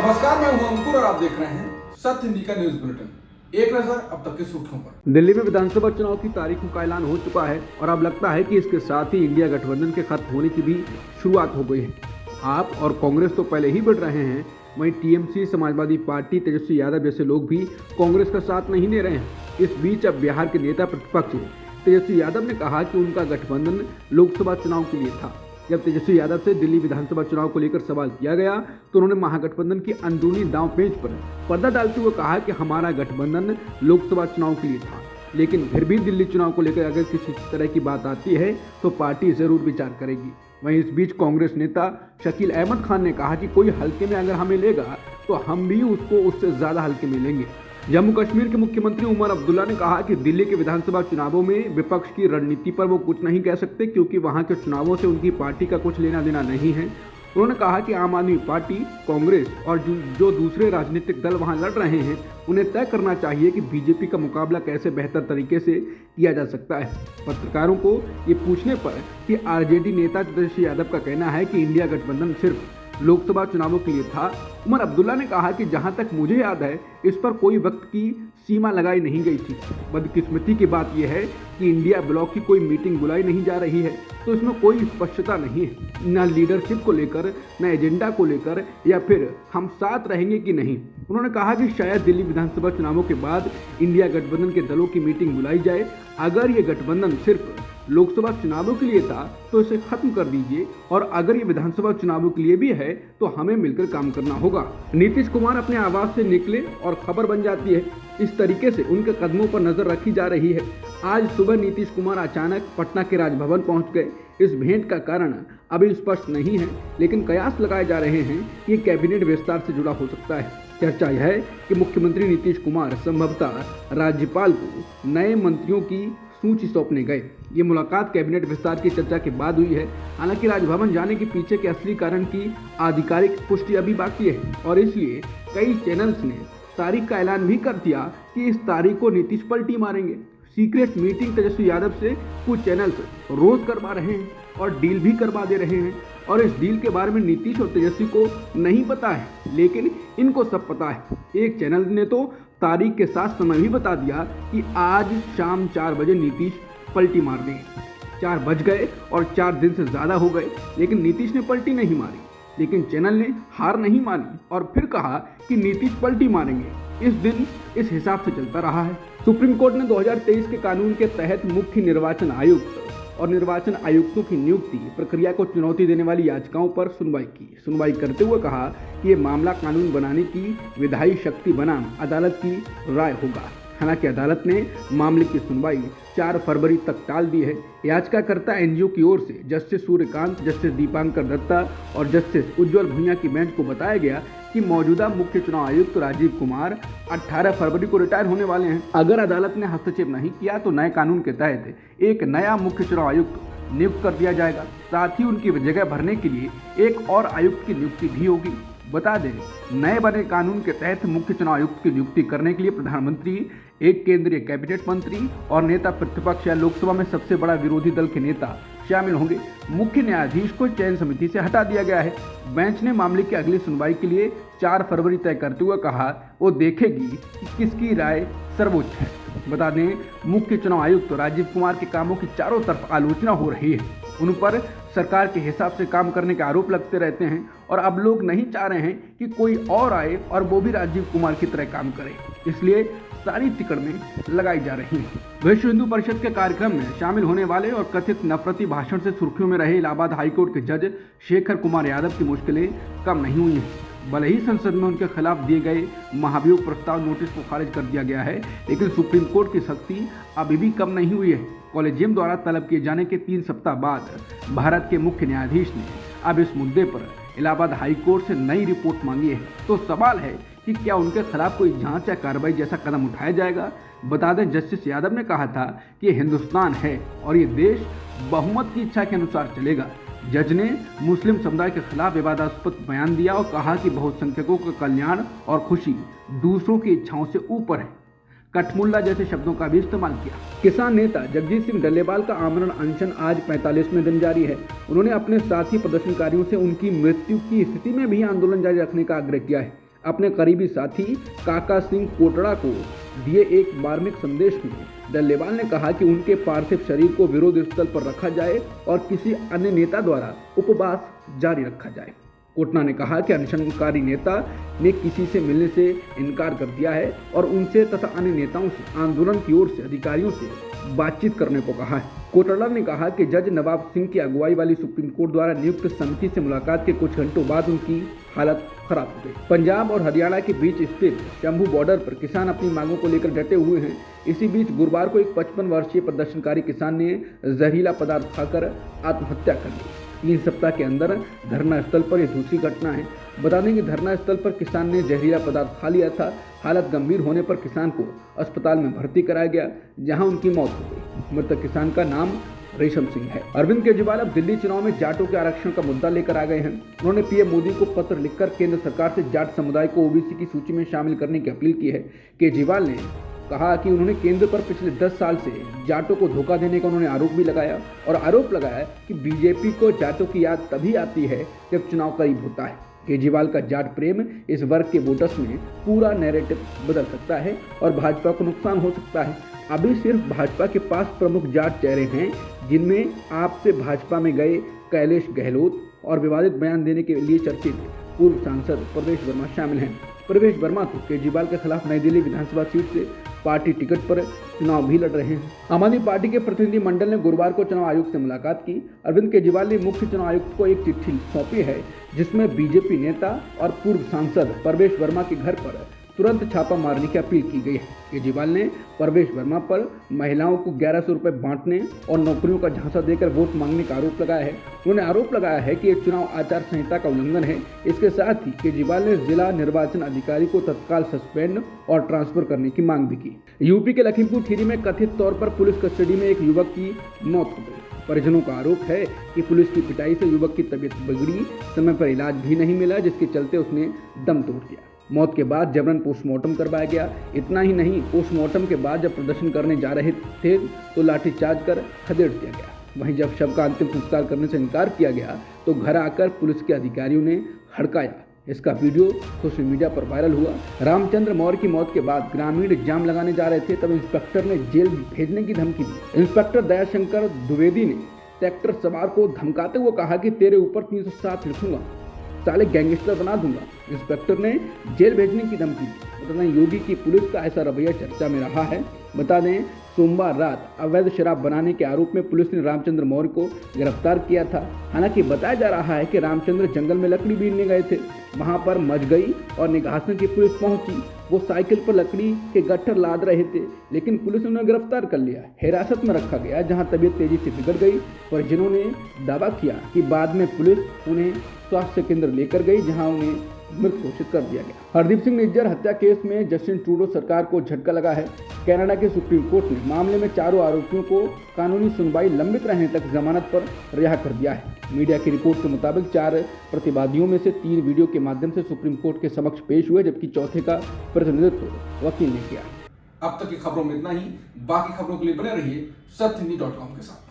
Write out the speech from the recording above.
नमस्कार, मैं हूं अंकुर और आप देख रहे हैं सत्य हिंदी का न्यूज बुलेटिन। एक नजर अब तक की सुर्खियों पर। दिल्ली में विधानसभा चुनाव की तारीखों का ऐलान हो चुका है और अब लगता है कि इसके साथ ही इंडिया गठबंधन के खत्म होने की भी शुरुआत हो गई है। आप और कांग्रेस तो पहले ही बढ़ रहे हैं, वहीं टीएमसी, समाजवादी पार्टी, तेजस्वी यादव जैसे लोग भी कांग्रेस का साथ नहीं दे रहे हैं। इस बीच अब बिहार के नेता प्रतिपक्ष तेजस्वी यादव ने कहा कि उनका गठबंधन लोकसभा चुनाव के लिए था। जब तेजस्वी यादव से दिल्ली विधानसभा चुनाव को लेकर सवाल किया गया तो उन्होंने महागठबंधन की अंदरूनी दांवपेच पर पर्दा डालते हुए कहा कि हमारा गठबंधन लोकसभा चुनाव के लिए था, लेकिन फिर भी दिल्ली चुनाव को लेकर अगर किसी तरह की बात आती है तो पार्टी जरूर विचार करेगी। वहीं इस बीच कांग्रेस नेता शकील अहमद खान ने कहा कि कोई हल्के में अगर हमें लेगा तो हम भी उसको उससे ज्यादा हल्के में लेंगे। जम्मू कश्मीर के मुख्यमंत्री उमर अब्दुल्ला ने कहा कि दिल्ली के विधानसभा चुनावों में विपक्ष की रणनीति पर वो कुछ नहीं कह सकते, क्योंकि वहां के चुनावों से उनकी पार्टी का कुछ लेना देना नहीं है। उन्होंने कहा कि आम आदमी पार्टी, कांग्रेस और जो दूसरे राजनीतिक दल वहां लड़ रहे हैं उन्हें तय करना चाहिए कि बीजेपी का मुकाबला कैसे बेहतर तरीके से किया जा सकता है। पत्रकारों को ये पूछने पर कि आरजेडी नेता तेजस्वी यादव का कहना है कि इंडिया गठबंधन सिर्फ लोकसभा चुनावों के लिए था, उमर अब्दुल्ला ने कहा कि जहां तक मुझे याद है इस पर कोई वक्त की सीमा लगाई नहीं गई थी। बदकिस्मती की बात यह है कि इंडिया ब्लॉक की कोई मीटिंग बुलाई नहीं जा रही है, तो इसमें कोई स्पष्टता नहीं है, न लीडरशिप को लेकर, न एजेंडा को लेकर, या फिर हम साथ रहेंगे कि नहीं। उन्होंने कहा कि शायद दिल्ली विधानसभा चुनावों के बाद इंडिया गठबंधन के दलों की मीटिंग बुलाई जाए। अगर ये गठबंधन सिर्फ लोकसभा चुनावों के लिए था तो इसे खत्म कर दीजिए, और अगर ये विधानसभा चुनावों के लिए भी है तो हमें मिलकर काम करना होगा। नीतीश कुमार अपने आवास से निकले और खबर बन जाती है, इस तरीके से उनके कदमों पर नजर रखी जा रही है। आज सुबह नीतीश कुमार अचानक पटना के राजभवन पहुंच गए। इस भेंट का कारण अभी स्पष्ट नहीं है, लेकिन कयास लगाए जा रहे हैं कि ये कैबिनेट विस्तार से जुड़ा हो सकता है। चर्चा यह है कि मुख्यमंत्री नीतीश कुमार संभवतः राज्यपाल को नए मंत्रियों की सूची सौंपने गए। ये मुलाकात कैबिनेट विस्तार की चर्चा के बाद हुई है। हालांकि राजभवन जाने के पीछे के असली कारण की आधिकारिक पुष्टि अभी बाकी है, और इसलिए कई चैनल्स ने तारीख का ऐलान भी कर दिया कि इस तारीख को नीतीश पलटी मारेंगे। सीक्रेट मीटिंग तेजस्वी यादव से कुछ चैनल्स रोज करवा रहे हैं और डील भी करवा दे रहे हैं, और इस डील के बारे में नीतीश और तेजस्वी को नहीं पता है, लेकिन इनको सब पता है। एक चैनल ने तो तारीख के साथ समय भी बता दिया कि आज शाम 4 बजे नीतीश पलटी मार देंगे। 4 बज गए और 4 दिन से ज़्यादा हो गए, लेकिन नीतीश ने पलटी नहीं मारी। लेकिन चैनल ने हार नहीं मानी और फिर कहा कि नीतीश पलटी मारेंगे। इस दिन इस हिसाब से चलता रहा है। सुप्रीम कोर्ट ने 2023 के कानून के तहत मुख्य निर्वाचन आयुक्त और निर्वाचन आयुक्तों की नियुक्ति प्रक्रिया को चुनौती देने वाली याचिकाओं पर सुनवाई करते हुए कहा कि ये मामला कानून बनाने की विधायी शक्ति बनाम अदालत की राय होगा। हालांकि अदालत ने मामले की सुनवाई 4 फरवरी तक टाल दी है। याचिकाकर्ता एनजीओ की ओर से जस्टिस सूर्यकांत, जस्टिस दीपांकर दत्ता और जस्टिस उज्ज्वल भुइयां की बेंच को बताया गया कि मौजूदा मुख्य चुनाव आयुक्त राजीव कुमार 18 फरवरी को रिटायर होने वाले हैं। अगर अदालत ने हस्तक्षेप नहीं किया तो नए कानून के तहत एक नया मुख्य चुनाव आयुक्त नियुक्त कर दिया जाएगा। साथ ही उनकी जगह भरने के लिए एक और आयुक्त की नियुक्ति भी होगी। बता दें, नए बने कानून के तहत मुख्य चुनाव आयुक्त की नियुक्ति करने के लिए प्रधानमंत्री, एक केंद्रीय कैबिनेट मंत्री और नेता प्रतिपक्ष या लोकसभा में सबसे बड़ा विरोधी दल के नेता शामिल होंगे। मुख्य न्यायाधीश को चयन समिति से हटा दिया गया है। बेंच ने मामले की अगली सुनवाई के लिए 4 फरवरी तय करते हुए कहा वो देखेगी कि किसकी राय सर्वोच्च है। बता दें, मुख्य चुनाव आयुक्त राजीव कुमार के कामों की चारों तरफ आलोचना हो रही है। उन पर सरकार के हिसाब से काम करने के आरोप लगते रहते हैं, और अब लोग नहीं चाह रहे हैं कि कोई और आए और वो भी राजीव कुमार की तरह काम करे, इसलिए सारी तिकड़में लगाई जा रही हैं। विश्व हिंदू परिषद के कार्यक्रम में शामिल होने वाले और कथित नफरती भाषण से सुर्खियों में रहे इलाहाबाद हाईकोर्ट के जज शेखर कुमार यादव की मुश्किलें कम नहीं हुई हैं। भले ही संसद में उनके खिलाफ दिए गए महाभियोग प्रस्ताव नोटिस को खारिज कर दिया गया है, लेकिन सुप्रीम कोर्ट की सख्ती अभी भी कम नहीं हुई है। कॉलेजियम द्वारा तलब किए जाने के 3 सप्ताह बाद भारत के मुख्य न्यायाधीश ने अब इस मुद्दे पर इलाहाबाद हाईकोर्ट से नई रिपोर्ट मांगी है। तो सवाल है कि क्या उनके खिलाफ कोई जांच या कार्रवाई जैसा कदम उठाया जाएगा। बता दें, जस्टिस यादव ने कहा था कि हिंदुस्तान है और ये देश बहुमत की इच्छा के अनुसार चलेगा। जज ने मुस्लिम समुदाय के खिलाफ विवादास्पद बयान दिया और कहा कि बहुसंख्यकों का कल्याण और खुशी दूसरों की इच्छाओं से ऊपर है। कठमुल्ला जैसे शब्दों का भी इस्तेमाल किया। किसान नेता जगजीत सिंह डल्लेवाल का आमरण अनशन आज 45वें दिन जारी है। उन्होंने अपने साथी प्रदर्शनकारियों से उनकी मृत्यु की स्थिति में भी आंदोलन जारी रखने का आग्रह किया है। अपने करीबी साथी काका सिंह कोटड़ा को दिए एक मार्मिक संदेश में डल्लेवाल ने कहा कि उनके पार्थिव शरीर को विरोध स्थल पर रखा जाए और किसी अन्य नेता द्वारा उपवास जारी रखा जाए। कोटड़ा ने कहा कि अनशनकारी नेता ने किसी से मिलने से इनकार कर दिया है और उनसे तथा अन्य नेताओं से आंदोलन की ओर से अधिकारियों से बातचीत करने को कहा है। कोटड़ा ने कहा कि जज नवाब सिंह की अगुवाई वाली सुप्रीम कोर्ट द्वारा नियुक्त समिति से मुलाकात के कुछ घंटों बाद उनकी हालत खराब हो गई। पंजाब और हरियाणा के बीच स्थित शंभू बॉर्डर पर किसान अपनी मांगों को लेकर डटे हुए हैं। इसी बीच गुरुवार को एक 55 वर्षीय प्रदर्शनकारी किसान ने जहरीला पदार्थ खाकर आत्महत्या कर ली। 3 सप्ताह के अंदर धरना स्थल पर यह दूसरी घटना है। बता दें कि धरना स्थल पर किसान ने जहरीला पदार्थ खा लिया था। हालत गंभीर होने पर किसान को अस्पताल में भर्ती कराया गया, जहां उनकी मौत हो गई। मृतक किसान का नाम रेशम सिंह है। अरविंद केजरीवाल अब दिल्ली चुनाव में जाटों के आरक्षण का मुद्दा लेकर आ गए हैं। उन्होंने पीएम मोदी को पत्र लिखकर केंद्र सरकार से जाट समुदाय को ओबीसी की सूची में शामिल करने की अपील की है। केजरीवाल ने कहा कि उन्होंने केंद्र पर पिछले 10 साल से जाटों को धोखा देने का उन्होंने आरोप भी लगाया और आरोप लगाया कि बीजेपी को जाटों की याद तभी आती है जब चुनाव करीब होता है। केजरीवाल का जाट प्रेम इस वर्ग के वोटर्स में पूरा नैरेटिव बदल सकता है और भाजपा को नुकसान हो सकता है। अभी सिर्फ भाजपा के पास प्रमुख जाट चेहरे हैं, जिनमें आपसे भाजपा में गए कैलेश गहलोत और विवादित बयान देने के लिए चर्चित पूर्व सांसद प्रवेश वर्मा शामिल हैं। प्रवेश वर्मा तो केजरीवाल के खिलाफ नई दिल्ली विधानसभा सीट से पार्टी टिकट पर चुनाव भी लड़ रहे हैं। आम आदमी पार्टी के प्रतिनिधि मंडल ने गुरुवार को चुनाव आयुक्त से मुलाकात की। अरविंद केजरीवाल ने मुख्य चुनाव आयुक्त को एक चिट्ठी सौंपी है, जिसमें बीजेपी नेता और पूर्व सांसद प्रवेश वर्मा के घर पर तुरंत छापा मारने की अपील की गई है। केजरीवाल ने प्रवेश वर्मा पर महिलाओं को 1100 रुपये बांटने और नौकरियों का झांसा देकर वोट मांगने का आरोप लगाया है। उन्होंने आरोप लगाया है कि यह चुनाव आचार संहिता का उल्लंघन है। इसके साथ ही केजरीवाल ने जिला निर्वाचन अधिकारी को तत्काल सस्पेंड और ट्रांसफर करने की मांग भी की। यूपी के लखीमपुर खीरी में कथित तौर पर पुलिस कस्टडी में एक युवक की मौत हो गई। परिजनों का आरोप है कि पुलिस की पिटाई से युवक की तबीयत बिगड़ी, समय पर इलाज भी नहीं मिला, जिसके चलते उसने दम तोड़ दिया। मौत के बाद जबरन पोस्टमार्टम करवाया गया। इतना ही नहीं, पोस्टमार्टम के बाद जब प्रदर्शन करने जा रहे थे तो लाठीचार्ज कर खदेड़ दिया गया। वहीं जब शव का अंतिम संस्कार करने से इनकार किया गया तो घर आकर पुलिस के अधिकारियों ने हड़काया। इसका वीडियो सोशल मीडिया पर वायरल हुआ। रामचंद्र मौर्य की मौत के बाद ग्रामीण जाम लगाने जा रहे थे, तब इंस्पेक्टर ने जेल भेजने की धमकी दी। इंस्पेक्टर दयाशंकर द्विवेदी ने ट्रैक्टर सवार को धमकाते हुए कहा कि तेरे ऊपर 307 लिखूंगा, साले गैंगस्टर बना दूंगा। इंस्पेक्टर ने जेल भेजने की धमकी दी। बता दें, योगी की पुलिस का ऐसा रवैया चर्चा में रहा है। बता दें, सोमवार रात अवैध शराब बनाने के आरोप में पुलिस ने रामचंद्र मौर्य को गिरफ्तार किया था। हालांकि बताया जा रहा है कि रामचंद्र जंगल में लकड़ी बीनने गए थे। वहां पर मजगई और निगासन की पुलिस पहुंची। वो साइकिल पर लकड़ी के गट्ठर लाद रहे थे, लेकिन पुलिस ने उन्हें गिरफ्तार कर लिया। हिरासत में रखा गया, जहां तबीयत तेजी से बिगड़ गई। परिजनों ने दावा किया कि बाद में पुलिस उन्हें स्वास्थ्य केंद्र लेकर गई, जहां उन्हें मृत घोषित कर दिया गया। हरदीप सिंह निज्जर हत्या केस में जस्टिन ट्रूडो सरकार को झटका लगा है। कनाडा के सुप्रीम कोर्ट ने मामले में चारों आरोपियों को कानूनी सुनवाई लंबित रहने तक जमानत पर रिहा कर दिया है। मीडिया की रिपोर्ट के मुताबिक 4 प्रतिवादियों में से 3 वीडियो के माध्यम से सुप्रीम कोर्ट के समक्ष पेश हुए, जबकि चौथे का प्रतिनिधित्व वकील ने किया। अब तक की खबरों में इतना ही। बाकी खबरों के लिए बने रहिए सत्यहिंदी.com के साथ।